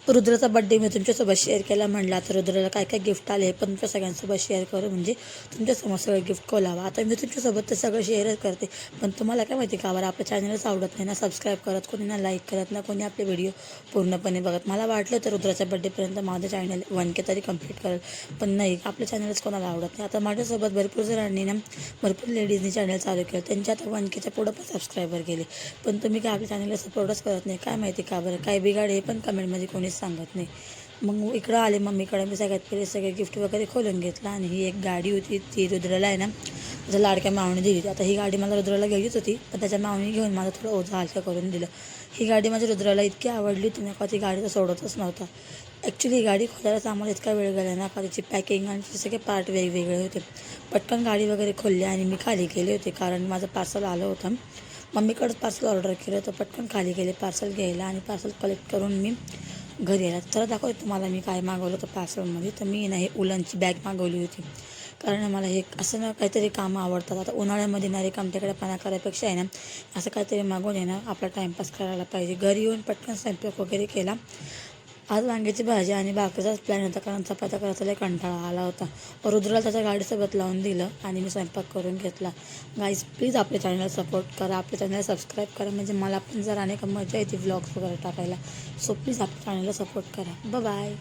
रुद्राचा birthday मी तुमच्यासोबत share केला म्हणला, तर रुद्राला काय काय गिफ्ट आले पण तुमच्या सगळ्यांसोबत शेअर करू, म्हणजे तुमच्यासमोर सगळं गिफ्ट खोलावा. आता मी तुमच्यासोबत ते सगळं शेअरच करते, पण तुम्हाला काय माहिती का बरं आपल्या चॅनलच आवडत नाही ना, सबस्क्राईब करत, कोणी ना लाईक करत ना, कोणी आपले व्हिडिओ पूर्णपणे बघत. मला वाटलं तर रुद्राच्या बड्डेपर्यंत माझं चॅनल 1K तरी कंप्लीट करेल, पण नाही, आपल्या चॅनलच कोणाला आवडत नाही. आता माझ्यासोबत भरपूर जणांनी ना, भरपूर लेडीजनी चॅनल चालू केलं, त्यांच्या आता 1Kच्या पुढं पण सबस्क्रायबर गेले, पण तुम्ही काय आपल्या चॅनलला सपोर्टच करत नाही. काय माहिती का बरं, काय बिघाड हे पण कमेंटमध्ये कोणीच सांगत नाही. मग इकडं आले मम्मीकडे, मी सगळ्यात पहिले सगळे गिफ्ट वगैरे खोलून घेतला. आणि ही एक गाडी होती, ती रुद्राला आहे ना त्याच्या लाडक्या मावणी दिली होती. आता ही गाडी मला रुद्राला घ्यायचीच होती, पण त्याच्या मावणी घेऊन माझं थोडं ओझं हलकं करून दिलं. ही गाडी माझ्या रुद्राला इतकी आवडली होती ना, का ती गाडी तर सोडतच नव्हता. ॲक्च्युली ही गाडी खोलायलाच आम्हाला इतका वेळ गेला ना, का त्याची पॅकिंग आणि तिचे सगळे पार्ट वेगवेगळे होते. पटकन गाडी वगैरे खोलली आणि मी खाली गेले होते, कारण माझं पार्सल आलं होतं. मम्मीकडंच पार्सल ऑर्डर केलं होतं, पटकन खाली गेले पार्सल घ्यायला आणि पार्सल कलेक्ट करून मी घरी यायला. तर दाखवते तुम्हाला मी काय मागवलं होतं पार्सलमध्ये. तर मी ना हे उलनची बॅग मागवली होती, कारण मला हे असं ना काहीतरी कामं आवडतात. आता उन्हाळ्यामध्ये ना रिकामटेकडेपणा करायपेक्षा आहे ना, असं काहीतरी मागवून आहे ना आपला टाईमपास करायला पाहिजे. घरी येऊन पटकन स्वयंपाक वगैरे केला. आज वांग्याची भाजी आणि भाकरीचाच प्लॅन होता, कारण चपात्या करायचा लय कंटाळा आला होता. रुद्राला त्याच्या गाडीसोबत लावून दिलं आणि मी स्वयंपाक करून घेतला. गाईज प्लीज आपल्या चॅनलला सपोर्ट करा, आपल्या चॅनलला सबस्क्राईब करा, म्हणजे मला पण जर अनेक मजा येते व्लॉग्स वगैरे टाकायला. सो प्लीज आपल्या चॅनलला सपोर्ट करा. बाय.